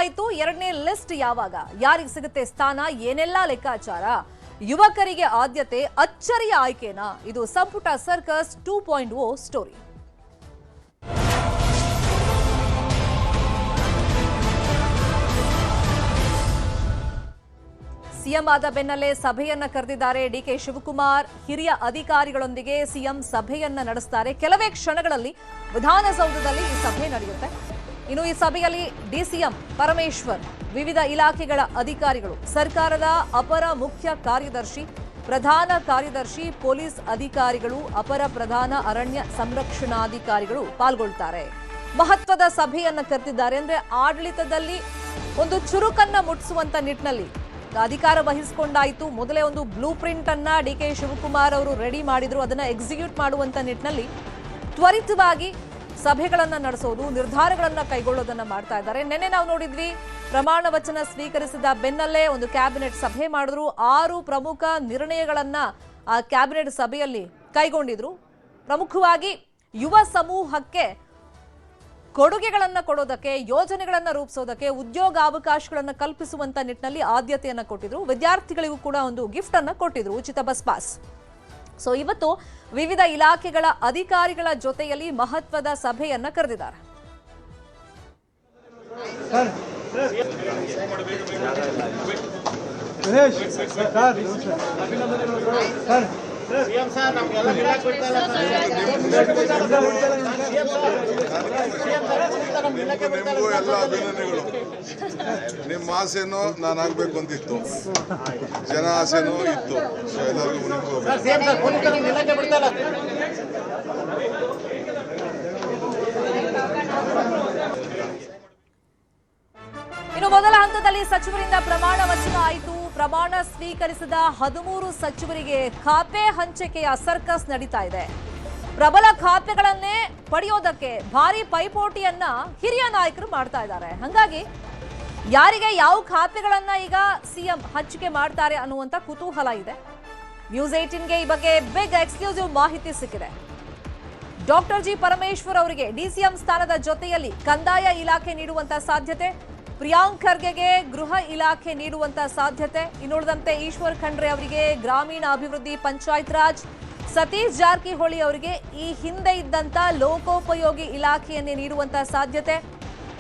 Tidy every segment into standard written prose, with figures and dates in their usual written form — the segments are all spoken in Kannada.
ಆಯ್ತು. ಎರಡನೇ ಲಿಸ್ಟ್ ಯಾವಾಗ, ಯಾರಿಗೆ ಸಿಗುತ್ತೆ ಸ್ಥಾನ, ಏನೆಲ್ಲ ಲೆಕ್ಕಾಚಾರ, ಯುವಕರಿಗೆ ಆದ್ಯತೆ, ಅಚ್ಚರಿಯ ಆಯ್ಕೆನಾ? ಇದು ಸಂಪುಟ ಸರ್ಕಸ್ 2.0 ಸ್ಟೋರಿ. ಸಿಎಂ ಆದ ಬೆನ್ನಲ್ಲೇ ಸಭೆಯನ್ನ ಕರೆದಿದ್ದಾರೆ ಡಿಕೆ ಶಿವಕುಮಾರ್. ಹಿರಿಯ ಅಧಿಕಾರಿಗಳೊಂದಿಗೆ ಸಿಎಂ ಸಭೆಯನ್ನ ನಡೆಸುತ್ತಾರೆ. ಕೆಲವೇ ಕ್ಷಣಗಳಲ್ಲಿ ವಿಧಾನಸೌಧದಲ್ಲಿ ಈ ಸಭೆ ನಡೆಯುತ್ತೆ. ಇನ್ನು ಈ ಸಭೆಯಲ್ಲಿ ಡಿಸಿಎಂ ಪರಮೇಶ್ವರ್, ವಿವಿಧ ಇಲಾಖೆಗಳ ಅಧಿಕಾರಿಗಳು, ಸರ್ಕಾರದ ಅಪರ ಮುಖ್ಯ ಕಾರ್ಯದರ್ಶಿ, ಪ್ರಧಾನ ಕಾರ್ಯದರ್ಶಿ, ಪೊಲೀಸ್ ಅಧಿಕಾರಿಗಳು, ಅಪರ ಪ್ರಧಾನ ಅರಣ್ಯ ಸಂರಕ್ಷಣಾಧಿಕಾರಿಗಳು ಪಾಲ್ಗೊಳ್ತಾರೆ. ಮಹತ್ವದ ಸಭೆಯನ್ನ ಕರೆದಿದ್ದಾರೆ. ಅಂದ್ರೆ ಆಡಳಿತದಲ್ಲಿ ಒಂದು ಚುರುಕನ್ನ ಮುಟ್ಟಿಸುವಂತ ನಿಟ್ಟಿನಲ್ಲಿ ಅಧಿಕಾರ ವಹಿಸಿಕೊಂಡಾಯಿತು. ಮೊದಲೇ ಒಂದು ಬ್ಲೂ ಪ್ರಿಂಟ್ ಅನ್ನ ಡಿಕೆ ಶಿವಕುಮಾರ್ ಅವರು ರೆಡಿ ಮಾಡಿದ್ರು. ಅದನ್ನ ಎಕ್ಸಿಕ್ಯೂಟ್ ಮಾಡುವಂತ ನಿಟ್ಟಿನಲ್ಲಿ ತ್ವರಿತವಾಗಿ ಸಭೆಗಳನ್ನ ನಡೆಸೋದು, ನಿರ್ಧಾರಗಳನ್ನ ಕೈಗೊಳ್ಳೋದನ್ನ ಮಾಡ್ತಾ ಇದ್ದಾರೆ. ನಿನ್ನೆ ನಾವು ನೋಡಿದ್ವಿ, ಪ್ರಮಾಣ ವಚನ ಸ್ವೀಕರಿಸಿದ ಬೆನ್ನಲ್ಲೇ ಒಂದು ಕ್ಯಾಬಿನೆಟ್ ಸಭೆ ಮಾಡಿದ್ರು. 6 ಪ್ರಮುಖ ನಿರ್ಣಯಗಳನ್ನ ಆ ಕ್ಯಾಬಿನೆಟ್ ಸಭೆಯಲ್ಲಿ ಕೈಗೊಂಡಿದ್ರು. ಪ್ರಮುಖವಾಗಿ ಯುವ ಸಮೂಹಕ್ಕೆ ಕೊಡುಗೆಗಳನ್ನ ಕೊಡೋದಕ್ಕೆ, ಯೋಜನೆಗಳನ್ನ ರೂಪಿಸೋದಕ್ಕೆ, ಉದ್ಯೋಗಾವಕಾಶಗಳನ್ನ ಕಲ್ಪಿಸುವಂತ ನಿಟ್ಟಿನಲ್ಲಿ ಆದ್ಯತೆಯನ್ನ ಕೊಟ್ಟಿದ್ರು. ವಿದ್ಯಾರ್ಥಿಗಳಿಗೂ ಕೂಡ ಒಂದು ಗಿಫ್ಟ್ ಅನ್ನ ಕೊಟ್ಟಿದ್ರು, ಉಚಿತ ಬಸ್ ಪಾಸ್. ಸೊ ಇವತ್ತು ವಿವಿಧ ಇಲಾಖೆಗಳ ಅಧಿಕಾರಿಗಳ ಜೊತೆಯಲ್ಲಿ ಮಹತ್ವದ ಸಭೆಯನ್ನ ಕರೆದಿದ್ದಾರೆ. ನಿಮಗೂ ಎಲ್ಲ ಅಭಿನಂದನೆಗಳು. ನಿಮ್ಮ ಆಸೆನೂ ನಾನು ಆಗ್ಬೇಕು ಅಂತಿತ್ತು, ಜನ ಆಸೆನೂ ಇತ್ತು. ಎಲ್ಲರಿಗೂ ಇನ್ನು ಮೊದಲ ಹಂತದಲ್ಲಿ ಸಚಿವರಿಂದ ಪ್ರಮಾಣ ವಚನ ಆಯಿತು. ಪ್ರಮಾಣ ಸ್ವೀಕರಿಸಿದ 13 ಸಚಿವರಿಗೆ ಖಾತೆ ಹಂಚಿಕೆಯ ಸರ್ಕಸ್ ನಡೀತಾ ಇದೆ. ಪ್ರಬಲ ಖಾತೆಗಳನ್ನೇ ಪಡೆಯೋದಕ್ಕೆ ಭಾರಿ ಪೈಪೋಟಿಯನ್ನ ಹಿರಿಯ ನಾಯಕರು ಮಾಡ್ತಾ ಇದ್ದಾರೆ. ಹಾಗಾಗಿ ಯಾರಿಗೆ ಯಾವ ಖಾತೆಗಳನ್ನ ಈಗ ಸಿಎಂ ಹಂಚಿಕೆ ಮಾಡ್ತಾರೆ ಅನ್ನುವಂತ ಕುತೂಹಲ ಇದೆ. ನ್ಯೂಸ್ 18ಗೆ ಈ ಬಗ್ಗೆ ಬಿಗ್ ಎಕ್ಸ್ಕ್ಲೂಸಿವ್ ಮಾಹಿತಿ ಸಿಕ್ಕಿದೆ. ಡಾಕ್ಟರ್ ಜಿ ಪರಮೇಶ್ವರ್ ಅವರಿಗೆ ಡಿಸಿಎಂ ಸ್ಥಾನದ ಜೊತೆಯಲ್ಲಿ ಕಂದಾಯ ಇಲಾಖೆ ನೀಡುವಂತ ಸಾಧ್ಯತೆ, ಪ್ರಿಯಾಂಕ್ ಖರ್ಗೆಗೆ ಗೃಹ ಇಲಾಖೆ ನೀಡುವಂತ ಸಾಧ್ಯತೆ, ಇನ್ನುಳಿದಂತೆ ಈಶ್ವರ್ ಖಂಡ್ರೆ ಅವರಿಗೆ ಗ್ರಾಮೀಣ ಅಭಿವೃದ್ಧಿ ಪಂಚಾಯತ್ ರಾಜ್, ಸತೀಶ್ ಜಾರಕಿಹೊಳಿ ಅವರಿಗೆ ಈ ಹಿಂದೆ ಇದ್ದಂತ ಲೋಕೋಪಯೋಗಿ ಇಲಾಖೆಯನ್ನೇ ನೀಡುವಂತ ಸಾಧ್ಯತೆ,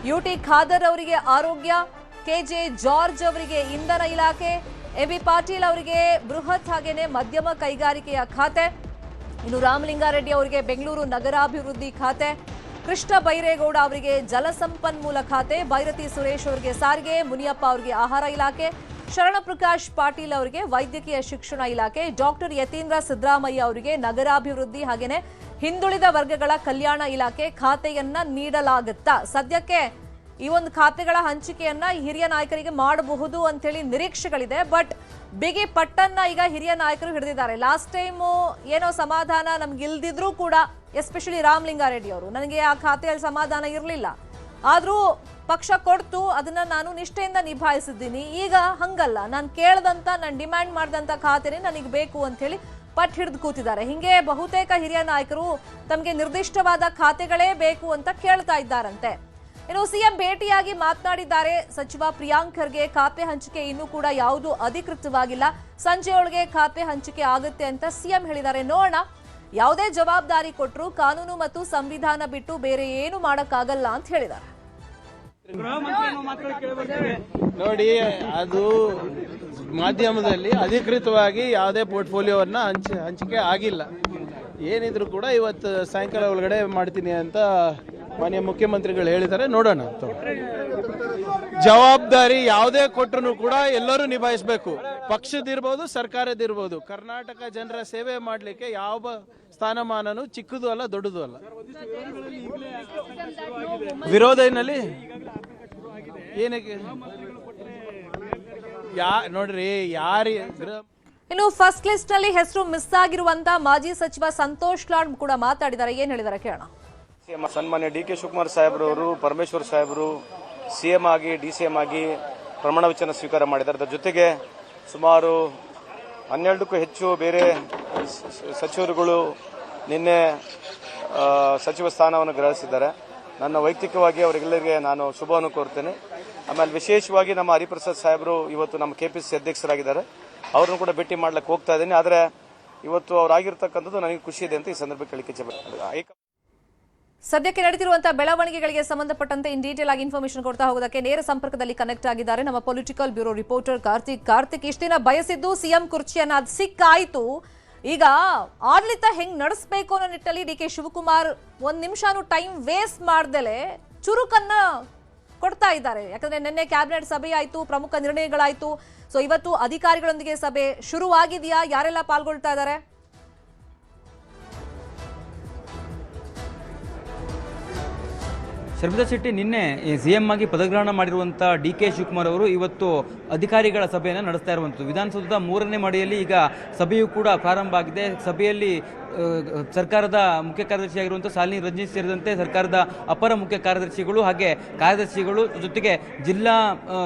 ಯುಟಿ ಖಾದರ್ ಅವರಿಗೆ ಆರೋಗ್ಯ, ಕೆಜೆ ಜಾರ್ಜ್ ಅವರಿಗೆ ಇಂಧನ ಇಲಾಖೆ, ಎಬಿ ಪಾಟೀಲ್ ಅವರಿಗೆ ಬೃಹತ್ ಹಾಗೇನೆ ಮಧ್ಯಮ ಕೈಗಾರಿಕೆಯ ಖಾತೆ, ಇನ್ನು ರಾಮಲಿಂಗಾರೆಡ್ಡಿ ಅವರಿಗೆ ಬೆಂಗಳೂರು ನಗರಾಭಿವೃದ್ಧಿ ಖಾತೆ, ಕೃಷ್ಣ ಬೈರೇಗೌಡ ಅವರಿಗೆ ಜಲಸಂಪನ್ಮೂಲ ಖಾತೆ, ಭೈರತಿ ಸುರೇಶ್ ಅವರಿಗೆ ಸಾರಿಗೆ, ಮುನಿಯಪ್ಪ ಅವರಿಗೆ ಆಹಾರ ಇಲಾಖೆ, ಶರಣಪ್ರಕಾಶ್ ಪಾಟೀಲ್ ಅವರಿಗೆ ವೈದ್ಯಕೀಯ ಶಿಕ್ಷಣ ಇಲಾಖೆ, ಡಾಕ್ಟರ್ ಯತೀಂದ್ರ ಸಿದ್ದರಾಮಯ್ಯ ಅವರಿಗೆ ನಗರಾಭಿವೃದ್ಧಿ ಹಾಗೇನೆ ಹಿಂದುಳಿದ ವರ್ಗಗಳ ಕಲ್ಯಾಣ ಇಲಾಖೆ ಖಾತೆಯನ್ನ ನೀಡಲಾಗುತ್ತಾ? ಸದ್ಯಕ್ಕೆ ಈ ಒಂದು ಖಾತೆಗಳ ಹಂಚಿಕೆಯನ್ನ ಹಿರಿಯ ನಾಯಕರಿಗೆ ಮಾಡಬಹುದು ಅಂತ ಹೇಳಿ ನಿರೀಕ್ಷೆಗಳಿದೆ. ಬಟ್ ಬಿಗಿ ಪಟ್ಟನ್ನ ಈಗ ಹಿರಿಯ ನಾಯಕರು ಹಿಡಿದಿದ್ದಾರೆ. ಲಾಸ್ಟ್ ಟೈಮ್ ಏನೋ ಸಮಾಧಾನ ನಮ್ಗೆ ಇಲ್ದಿದ್ರೂ ಕೂಡ, ಎಸ್ಪೆಷಲಿ ರಾಮಲಿಂಗಾರೆಡ್ಡಿ ಅವರು, ನನಗೆ ಆ ಖಾತೆಯಲ್ಲಿ ಸಮಾಧಾನ ಇರಲಿಲ್ಲ, ಆದ್ರೂ ಪಕ್ಷ ಕೊಡ್ತು, ಅದನ್ನ ನಾನು ನಿಷ್ಠೆಯಿಂದ ನಿಭಾಯಿಸಿದ್ದೀನಿ. ಈಗ ಹಂಗಲ್ಲ, ನಾನು ಕೇಳದಂತ, ನಾನು ಡಿಮ್ಯಾಂಡ್ ಮಾಡಿದಂತ ಖಾತೆನೇ ನನಗೆ ಬೇಕು ಅಂತ ಹೇಳಿ ಪಟ್ಟು ಹಿಡಿದು ಕೂತಿದ್ದಾರೆ. ಹಿಂಗೆ ಬಹುತೇಕ ಹಿರಿಯ ನಾಯಕರು ತಮಗೆ ನಿರ್ದಿಷ್ಟವಾದ ಖಾತೆಗಳೇ ಬೇಕು ಅಂತ ಕೇಳ್ತಾ ಇದ್ದಾರಂತೆ. ಇನ್ನು ಸಿಎಂ ಭೇಟಿಯಾಗಿ ಮಾತನಾಡಿದ್ದಾರೆ. ಸಚಿವ ಪ್ರಿಯಾಂಕ್ ಖರ್ಗೆ ಖಾತೆ ಹಂಚಿಕೆ ಇನ್ನೂ ಕೂಡ ಯಾವುದು ಅಧಿಕೃತವಾಗಿಲ್ಲ, ಸಂಜೆಯೊಳಗೆ ಖಾತೆ ಹಂಚಿಕೆ ಆಗುತ್ತೆ ಅಂತ ಸಿಎಂ ಹೇಳಿದ್ದಾರೆ. ನೋಡೋಣ, ಯಾವುದೇ ಜವಾಬ್ದಾರಿ ಕೊಟ್ಟರು ಕಾನೂನು ಮತ್ತು ಸಂವಿಧಾನ ಬಿಟ್ಟು ಬೇರೆ ಏನು ಮಾಡಕ್ಕಾಗಲ್ಲ ಅಂತ ಹೇಳಿದ್ದಾರೆ. ನೋಡಿ, ಅದು ಮಾಧ್ಯಮದಲ್ಲಿ ಅಧಿಕೃತವಾಗಿ ಯಾವುದೇ ಪೋರ್ಟ್ಫೋಲಿಯೋವನ್ನ ಹಂಚಿಕೆ ಆಗಿಲ್ಲ. ಏನಿದ್ರು ಕೂಡ ಇವತ್ತು ಸಾಯಂಕಾಲ ಒಳಗಡೆ ಮಾಡ್ತೀನಿ ಅಂತ ಮಾನ್ಯ ಮುಖ್ಯಮಂತ್ರಿಗಳು ಹೇಳಿದ್ದಾರೆ. ನೋಡೋಣ. ಜವಾಬ್ದಾರಿ ಯಾವುದೇ ಕೊಟ್ಟರು ಕೂಡ ಎಲ್ಲರೂ ನಿಭಾಯಿಸಬೇಕು. ಪಕ್ಷದಿರ್ಬೋದು, ಸರ್ಕಾರದಿರ್ಬೋದು. ಕರ್ನಾಟಕ ಜನರ ಸೇವೆ ಮಾಡಲಿಕ್ಕೆ ಯಾವ ಸ್ಥಾನಮಾನನೂ ಚಿಕ್ಕದು ಅಲ್ಲ, ದೊಡ್ಡದು ಅಲ್ಲ. ವಿರೋಧನಲ್ಲಿ ಏನಕ್ಕೆ ನೋಡ್ರಿ, ಇನ್ನು ಫಸ್ಟ್ ಲಿಸ್ಟ್ ನಲ್ಲಿ ಹೆಸರು ಮಿಸ್ ಆಗಿರುವಂತ ಮಾಜಿ ಸಚಿವ ಸಂತೋಷ್ ಲಾಡ್ ಕೂಡ ಮಾತಾಡಿದ್ದಾರೆ. ಏನ್ ಹೇಳಿದ್ದಾರೆ ಕೇಳೋಣ. ಸನ್ಮಾನ್ಯ ಡಿ ಕೆ ಶಿವಕುಮಾರ್ ಸಾಹೇಬ್ರವರು, ಪರಮೇಶ್ವರ್ ಸಾಹೇಬರು ಸಿಎಂ ಆಗಿ ಡಿಸಿಎಂ ಆಗಿ ಪ್ರಮಾಣ ವಚನ ಸ್ವೀಕಾರ ಮಾಡಿದ್ದಾರೆ. ಅದರ ಜೊತೆಗೆ ಸುಮಾರು 12ಕ್ಕೂ ಹೆಚ್ಚು ಬೇರೆ ಸಚಿವರುಗಳು ನಿನ್ನೆ ಸಚಿವ ಸ್ಥಾನವನ್ನು ಗ್ರಹಿಸಿದ್ದಾರೆ. ನನ್ನ ವೈಯಕ್ತಿಕವಾಗಿ ಅವರಿಗೆಲ್ಲರಿಗೆ ನಾನು ಶುಭವನ್ನು ಕೋರ್ತೇನೆ. ಆಮೇಲೆ ವಿಶೇಷವಾಗಿ ನಮ್ಮ ಹರಿಪ್ರಸಾದ್ ಸಾಹೇಬರು ಇವತ್ತು ನಮ್ಮ KPCC ಅಧ್ಯಕ್ಷರಾಗಿದ್ದಾರೆ, ಅವ್ರನ್ನು ಕೂಡ ಭೇಟಿ ಮಾಡ್ಲಿಕ್ಕೆ ಹೋಗ್ತಾ ಇದ್ದೀನಿ. ಆದರೆ ಇವತ್ತು ಅವರಾಗಿರ್ತಕ್ಕಂಥದ್ದು ನನಗೆ ಖುಷಿ ಇದೆ ಅಂತ ಈ ಸಂದರ್ಭಕ್ಕೆ ಹೇಳಿಕೆ. ಸದ್ಯಕ್ಕೆ ನಡೆದಿರುವಂತಹ ಬೆಳವಣಿಗೆಗಳಿಗೆ ಸಂಬಂಧಪಟ್ಟಂತೆ ಇನ್ ಡೀಟೇಲ್ ಆಗಿ ಇನ್ಫಾರ್ಮೇಶನ್ ಕೊಡ್ತಾ ಹೋಗೋದಕ್ಕೆ ನೇರ ಸಂಪರ್ಕದಲ್ಲಿ ಕನೆಕ್ಟ್ ಆಗಿದ್ದಾರೆ ನಮ್ಮ ಪೊಲಿಟಿಕಲ್ ಬ್ಯೂರೋ ರಿಪೋರ್ಟರ್ ಕಾರ್ತಿಕ್. ಇಷ್ಟು ದಿನ ಬಯಸಿದ್ದು ಸಿಎಂ ಕುರ್ಚಿಯನ್ನ ಅದು ಸಿಕ್ಕಾಯ್ತು. ಈಗ ಆಡಳಿತ ಹೆಂಗ್ ನಡೆಸಬೇಕು ಅನ್ನೋ ನಿಟ್ಟಲ್ಲಿ DK ಶಿವಕುಮಾರ್ ಒಂದ್ ನಿಮಿಷನೂ ಟೈಮ್ ವೇಸ್ಟ್ ಮಾಡ್ದಲೆ ಚುರುಕನ್ನ ಕೊಡ್ತಾ ಇದ್ದಾರೆ. ಯಾಕಂದ್ರೆ ನಿನ್ನೆ ಕ್ಯಾಬಿನೆಟ್ ಸಭೆ ಆಯ್ತು, ಪ್ರಮುಖ ನಿರ್ಣಯಗಳಾಯ್ತು. ಸೊ ಇವತ್ತು ಅಧಿಕಾರಿಗಳೊಂದಿಗೆ ಸಭೆ ಶುರುವಾಗಿದೆಯಾ? ಯಾರೆಲ್ಲ ಪಾಲ್ಗೊಳ್ತಾ ಇದ್ದಾರೆ? ಶರ್ಮಿಳಾ ಶೆಟ್ಟಿ, ನಿನ್ನೆ CM ಆಗಿ ಪದಗ್ರಹಣ ಮಾಡಿರುವಂಥ DK ಶಿವಕುಮಾರ್ ಅವರು ಇವತ್ತು ಅಧಿಕಾರಿಗಳ ಸಭೆಯನ್ನು ನಡೆಸ್ತಾ ಇರುವಂಥದ್ದು. ವಿಧಾನಸೌಧದ 3ನೇ ಮಹಡಿಯಲ್ಲಿ ಈಗ ಸಭೆಯೂ ಕೂಡ ಪ್ರಾರಂಭ ಆಗಿದೆ. ಸಭೆಯಲ್ಲಿ ಸರ್ಕಾರದ ಮುಖ್ಯ ಕಾರ್ಯದರ್ಶಿಯಾಗಿರುವಂಥ ಶಾಲಿನಿ ರಜನೀಶ್ ಸೇರಿದಂತೆ ಸರ್ಕಾರದ ಅಪರ ಮುಖ್ಯ ಕಾರ್ಯದರ್ಶಿಗಳು ಹಾಗೆ ಕಾರ್ಯದರ್ಶಿಗಳು ಜೊತೆಗೆ ಜಿಲ್ಲಾ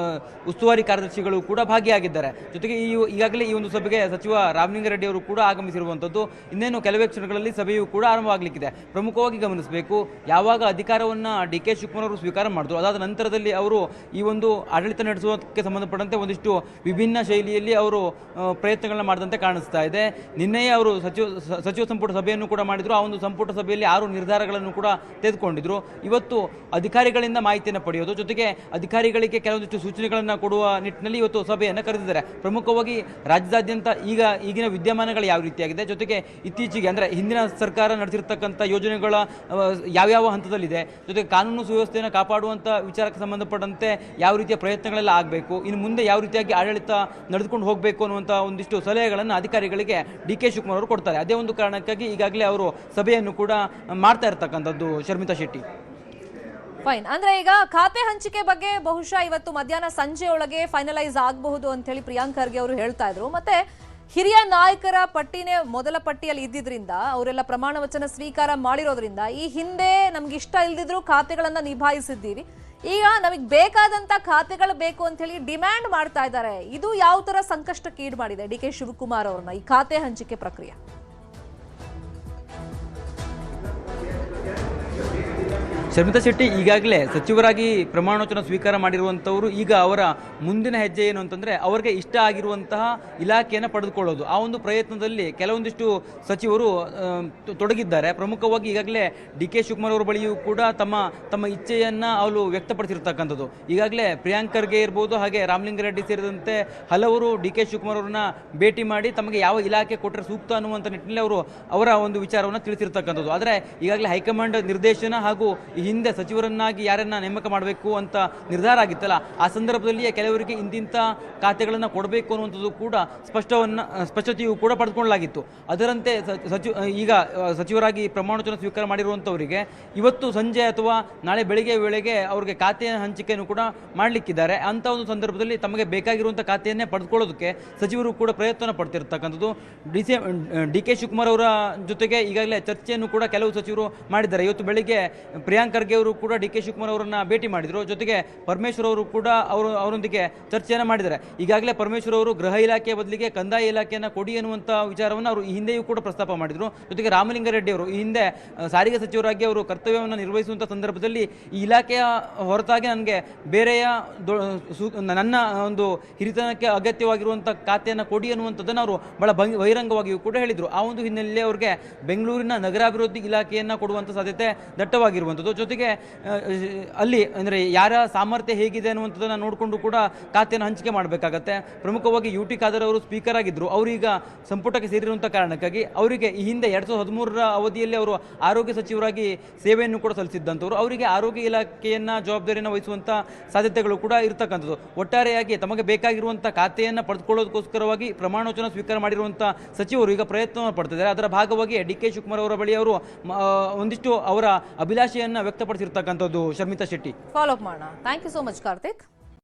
ಉಸ್ತುವಾರಿ ಕಾರ್ಯದರ್ಶಿಗಳು ಕೂಡ ಭಾಗಿಯಾಗಿದ್ದಾರೆ. ಜೊತೆಗೆ ಈಗಾಗಲೇ ಈ ಒಂದು ಸಭೆಗೆ ಸಚಿವ ರಾಮಲಿಂಗಾರೆಡ್ಡಿ ಅವರು ಕೂಡ ಆಗಮಿಸಿರುವಂಥದ್ದು. ಇನ್ನೇನು ಕೆಲವೇ ಕ್ಷಣಗಳಲ್ಲಿ ಸಭೆಯೂ ಕೂಡ ಆರಂಭವಾಗಲಿಕ್ಕಿದೆ. ಪ್ರಮುಖವಾಗಿ ಗಮನಿಸಬೇಕು, ಯಾವಾಗ ಅಧಿಕಾರವನ್ನು DK ಶಿವಕುಮಾರ್ ಅವರು ಸ್ವೀಕಾರ ಮಾಡಿದ್ರು, ಅದಾದ ನಂತರದಲ್ಲಿ ಅವರು ಈ ಒಂದು ಆಡಳಿತ ನಡೆಸುವುದಕ್ಕೆ ಸಂಬಂಧಪಟ್ಟಂತೆ ಒಂದಿಷ್ಟು ವಿಭಿನ್ನ ಶೈಲಿಯಲ್ಲಿ ಅವರು ಪ್ರಯತ್ನಗಳನ್ನ ಮಾಡಿದಂತೆ ಕಾಣಿಸ್ತಾ ಇದೆ. ನಿನ್ನೆಯೇ ಅವರು ಸಚಿವ ಸಂಪುಟ ಸಭೆಯನ್ನು ಕೂಡ ಮಾಡಿದ್ರು. ಆ ಒಂದು ಸಂಪುಟ ಸಭೆಯಲ್ಲಿ 6 ನಿರ್ಧಾರಗಳನ್ನು ಕೂಡ ತೆಗೆದುಕೊಂಡಿದ್ರು. ಇವತ್ತು ಅಧಿಕಾರಿಗಳಿಂದ ಮಾಹಿತಿಯನ್ನು ಪಡೆಯೋದು ಜೊತೆಗೆ ಅಧಿಕಾರಿಗಳಿಗೆ ಕೆಲವೊಂದಿಷ್ಟು ಸೂಚನೆಗಳನ್ನು ಕೊಡುವ ನಿಟ್ಟಿನಲ್ಲಿ ಇವತ್ತು ಸಭೆಯನ್ನು ಕರೆದಿದ್ದಾರೆ. ಪ್ರಮುಖವಾಗಿ ರಾಜ್ಯದಾದ್ಯಂತ ಈಗಿನ ವಿದ್ಯಮಾನಗಳು ಯಾವ ರೀತಿಯಾಗಿದೆ, ಜೊತೆಗೆ ಇತ್ತೀಚೆಗೆ ಅಂದರೆ ಹಿಂದಿನ ಸರ್ಕಾರ ನಡೆಸಿರ್ತಕ್ಕಂಥ ಯೋಜನೆಗಳ ಯಾವ್ಯಾವ ಹಂತದಲ್ಲಿದೆ, ಜೊತೆಗೆ ಕಾನೂನು ಸುವ್ಯವಸ್ಥೆಯನ್ನು ಕಾಪಾಡುವಂಥ ವಿಚಾರಕ್ಕೆ ಸಂಬಂಧಪಟ್ಟಂತೆ ಯಾವ ರೀತಿಯ ಪ್ರಯತ್ನಗಳೆಲ್ಲ ಆಗಬೇಕು, ಇನ್ನು ಮುಂದೆ ಯಾವ ರೀತಿಯಾಗಿ ಆಡಳಿತ ನಡೆದುಕೊಂಡು ಹೋಗಬೇಕು ಅನ್ನುವಂಥ ಒಂದಿಷ್ಟು ಸಲಹೆಗಳನ್ನು ಅಧಿಕಾರಿಗಳಿಗೆ DK ಶಿವಕುಮಾರ್ ಅವರು ಕೊಡ್ತಾರೆ. ಅದೇ ಒಂದು ಕಾರಣಕ್ಕಾಗಿ ಈಗಾಗಲೇ ಅವರು ಸಭೆಯನ್ನು ಕೂಡ ಮಾಡ್ತಾ ಇರತಕ್ಕಂಥದ್ದು. ಶರ್ಮಿತಾ ಶೆಟ್ಟಿ, ಫೈನ್. ಅಂದ್ರೆ ಈಗ ಖಾತೆ ಹಂಚಿಕೆ ಬಗ್ಗೆ ಬಹುಶಃ ಇವತ್ತು ಮಧ್ಯಾಹ್ನ ಸಂಜೆ ಒಳಗೆ ಫೈನಲೈಸ್ ಆಗಬಹುದು ಅಂತ ಹೇಳಿ ಪ್ರಿಯಾಂಕ್ ಖರ್ಗೆ ಅವರು ಹೇಳ್ತಾ ಇದ್ರು. ಮತ್ತೆ ಹಿರಿಯ ನಾಯಕರ ಪಟ್ಟಿನೇ ಮೊದಲ ಪಟ್ಟಿಯಲ್ಲಿ ಇದ್ದಿದ್ರಿಂದ ಅವರೆಲ್ಲ ಪ್ರಮಾಣ ವಚನ ಸ್ವೀಕಾರ ಮಾಡಿರೋದ್ರಿಂದ ಈ ಹಿಂದೆ ನಮ್ಗೆ ಇಷ್ಟ ಇಲ್ದಿದ್ರು ಖಾತೆಗಳನ್ನ ನಿಭಾಯಿಸಿದ್ದೀವಿ, ಈಗ ನಮಗೆ ಬೇಕಾದಂತ ಖಾತೆಗಳು ಬೇಕು ಅಂತ ಹೇಳಿ ಡಿಮ್ಯಾಂಡ್ ಮಾಡ್ತಾ ಇದ್ದಾರೆ. ಇದು ಯಾವ ತರ ಸಂಕಷ್ಟಕ್ಕೆ ಈಡು ಮಾಡಿದೆ DK ಶಿವಕುಮಾರ್ ಅವ್ರನ್ನ ಈ ಖಾತೆ ಹಂಚಿಕೆ ಪ್ರಕ್ರಿಯೆ? ಶರ್ಮಿತಾ ಶೆಟ್ಟಿ, ಈಗಾಗಲೇ ಸಚಿವರಾಗಿ ಪ್ರಮಾಣವಚನ ಸ್ವೀಕಾರ ಮಾಡಿರುವಂಥವರು ಈಗ ಅವರ ಮುಂದಿನ ಹೆಜ್ಜೆ ಏನು ಅಂತಂದರೆ ಅವರಿಗೆ ಇಷ್ಟ ಆಗಿರುವಂತಹ ಇಲಾಖೆಯನ್ನು ಪಡೆದುಕೊಳ್ಳೋದು. ಆ ಒಂದು ಪ್ರಯತ್ನದಲ್ಲಿ ಕೆಲವೊಂದಿಷ್ಟು ಸಚಿವರು ತೊಡಗಿದ್ದಾರೆ. ಪ್ರಮುಖವಾಗಿ ಈಗಾಗಲೇ DK ಶಿವಕುಮಾರ್ ಅವರ ಬಳಿಯೂ ಕೂಡ ತಮ್ಮ ಇಚ್ಛೆಯನ್ನು ಅವರು ವ್ಯಕ್ತಪಡಿಸಿರ್ತಕ್ಕಂಥದ್ದು. ಈಗಾಗಲೇ ಪ್ರಿಯಾಂಕ್ ಖರ್ಗೆ ಇರ್ಬೋದು, ಹಾಗೆ ರಾಮಲಿಂಗಾರೆಡ್ಡಿ ಸೇರಿದಂತೆ ಹಲವರು DK ಶಿವಕುಮಾರ್ ಅವರನ್ನ ಭೇಟಿ ಮಾಡಿ ತಮಗೆ ಯಾವ ಇಲಾಖೆ ಕೊಟ್ಟರೆ ಸೂಕ್ತ ಅನ್ನುವಂಥ ನಿಟ್ಟಿನಲ್ಲಿ ಅವರ ಒಂದು ವಿಚಾರವನ್ನು ತಿಳಿಸಿರ್ತಕ್ಕಂಥದ್ದು. ಆದರೆ ಈಗಾಗಲೇ ಹೈಕಮಾಂಡ್ ನಿರ್ದೇಶನ ಹಾಗೂ ಹಿಂದೆ ಸಚಿವರನ್ನಾಗಿ ಯಾರನ್ನ ನೇಮಕ ಮಾಡಬೇಕು ಅಂತ ನಿರ್ಧಾರ ಆಗಿತ್ತಲ್ಲ, ಆ ಸಂದರ್ಭದಲ್ಲಿಯೇ ಕೆಲವರಿಗೆ ಇಂತಿಂಥ ಖಾತೆಗಳನ್ನು ಕೊಡಬೇಕು ಅನ್ನುವಂಥದ್ದು ಕೂಡ ಸ್ಪಷ್ಟತೆಯೂ ಕೂಡ ಪಡೆದುಕೊಳ್ಳಲಾಗಿತ್ತು. ಅದರಂತೆ ಈಗ ಸಚಿವರಾಗಿ ಪ್ರಮಾಣವಚನ ಸ್ವೀಕಾರ ಮಾಡಿರುವಂಥವರಿಗೆ ಇವತ್ತು ಸಂಜೆ ಅಥವಾ ನಾಳೆ ಬೆಳಿಗ್ಗೆ ವೇಳೆಗೆ ಅವರಿಗೆ ಖಾತೆಯ ಹಂಚಿಕೆಯನ್ನು ಕೂಡ ಮಾಡಲಿಕ್ಕಿದ್ದಾರೆ. ಅಂಥ ಒಂದು ಸಂದರ್ಭದಲ್ಲಿ ತಮಗೆ ಬೇಕಾಗಿರುವಂಥ ಖಾತೆಯನ್ನೇ ಪಡೆದುಕೊಳ್ಳೋದಕ್ಕೆ ಸಚಿವರು ಕೂಡ ಪ್ರಯತ್ನ ಪಡ್ತಿರ್ತಕ್ಕಂಥದ್ದು. DK ಶಿವಕುಮಾರ್ ಅವರ ಜೊತೆಗೆ ಈಗಾಗಲೇ ಚರ್ಚೆಯನ್ನು ಕೂಡ ಕೆಲವು ಸಚಿವರು ಮಾಡಿದ್ದಾರೆ. ಇವತ್ತು ಬೆಳಿಗ್ಗೆ ಪ್ರಿಯಾಂಕ್ ಖರ್ಗೆ ಅವರು ಕೂಡ DK ಶಿವಕುಮಾರ್ ಅವರನ್ನ ಭೇಟಿ ಮಾಡಿದರು. ಜೊತೆಗೆ ಪರಮೇಶ್ವರ್ ಅವರು ಕೂಡ ಅವರೊಂದಿಗೆ ಚರ್ಚೆಯನ್ನು ಮಾಡಿದ್ದಾರೆ. ಈಗಾಗಲೇ ಪರಮೇಶ್ವರ್ ಅವರು ಗೃಹ ಇಲಾಖೆಯ ಬದಲಿಗೆ ಕಂದಾಯ ಇಲಾಖೆಯನ್ನು ಕೊಡಿ ಎನ್ನುವಂಥ ವಿಚಾರವನ್ನು ಅವರು ಈ ಹಿಂದೆಯೂ ಕೂಡ ಪ್ರಸ್ತಾಪ ಮಾಡಿದರು. ಜೊತೆಗೆ ರಾಮಲಿಂಗಾರೆಡ್ಡಿ ಅವರು ಈ ಹಿಂದೆ ಸಾರಿಗೆ ಸಚಿವರಾಗಿ ಅವರು ಕರ್ತವ್ಯವನ್ನು ನಿರ್ವಹಿಸುವಂಥ ಸಂದರ್ಭದಲ್ಲಿ ಈ ಇಲಾಖೆಯ ಹೊರತಾಗಿ ನನಗೆ ಬೇರೆಯ ನನ್ನ ಒಂದು ಹಿರಿತನಕ್ಕೆ ಅಗತ್ಯವಾಗಿರುವಂಥ ಖಾತೆಯನ್ನು ಕೊಡಿ ಅನ್ನುವಂಥದ್ದನ್ನು ಅವರು ಬಹಳ ಬಹಿರಂಗವಾಗಿಯೂ ಕೂಡ ಹೇಳಿದರು. ಆ ಒಂದು ಹಿನ್ನೆಲೆಯಲ್ಲಿ ಅವರಿಗೆ ಬೆಂಗಳೂರಿನ ನಗರಾಭಿವೃದ್ಧಿ ಇಲಾಖೆಯನ್ನು ಕೊಡುವಂಥ ಸಾಧ್ಯತೆ ದಟ್ಟವಾಗಿರುವಂಥದ್ದು. ಜೊತೆಗೆ ಅಲ್ಲಿ ಅಂದರೆ ಯಾರ ಸಾಮರ್ಥ್ಯ ಹೇಗಿದೆ ಅನ್ನುವಂಥದ್ದನ್ನು ನೋಡಿಕೊಂಡು ಕೂಡ ಖಾತೆಯನ್ನು ಹಂಚಿಕೆ ಮಾಡಬೇಕಾಗತ್ತೆ. ಪ್ರಮುಖವಾಗಿ UT ಖಾದರ್ ಅವರು ಸ್ಪೀಕರ್ ಆಗಿದ್ದರು. ಅವರೀಗ ಸಂಪುಟಕ್ಕೆ ಸೇರಿರುವಂಥ ಕಾರಣಕ್ಕಾಗಿ ಅವರಿಗೆ ಈ ಹಿಂದೆ 2013ರ ಅವಧಿಯಲ್ಲಿ ಅವರು ಆರೋಗ್ಯ ಸಚಿವರಾಗಿ ಸೇವೆಯನ್ನು ಕೂಡ ಸಲ್ಲಿಸಿದ್ದಂಥವ್ರು. ಅವರಿಗೆ ಆರೋಗ್ಯ ಇಲಾಖೆಯನ್ನು ಜವಾಬ್ದಾರಿಯನ್ನು ವಹಿಸುವಂಥ ಸಾಧ್ಯತೆಗಳು ಕೂಡ ಇರತಕ್ಕಂಥದ್ದು. ಒಟ್ಟಾರೆಯಾಗಿ ತಮಗೆ ಬೇಕಾಗಿರುವಂಥ ಖಾತೆಯನ್ನು ಪಡೆದುಕೊಳ್ಳೋದಕ್ಕೋಸ್ಕರವಾಗಿ ಪ್ರಮಾಣವಚನ ಸ್ವೀಕಾರ ಮಾಡಿರುವಂಥ ಸಚಿವರು ಈಗ ಪ್ರಯತ್ನವನ್ನು ಪಡ್ತಿದ್ದಾರೆ. ಅದರ ಭಾಗವಾಗಿ DK ಶಿವಕುಮಾರ್ ಅವರ ಬಳಿ ಅವರು ಒಂದಿಷ್ಟು ಅವರ ಅಭಿಲಾಷೆಯನ್ನು ವ್ಯಕ್ತಪಡಿಸಿರ್ತಕ್ಕಂಥದ್ದು. ಶರ್ಮಿತಾ ಶೆಟ್ಟಿ, ಫಾಲೋ ಅಪ್ ಮಾಡೋಣ. Thank you so much Karthik.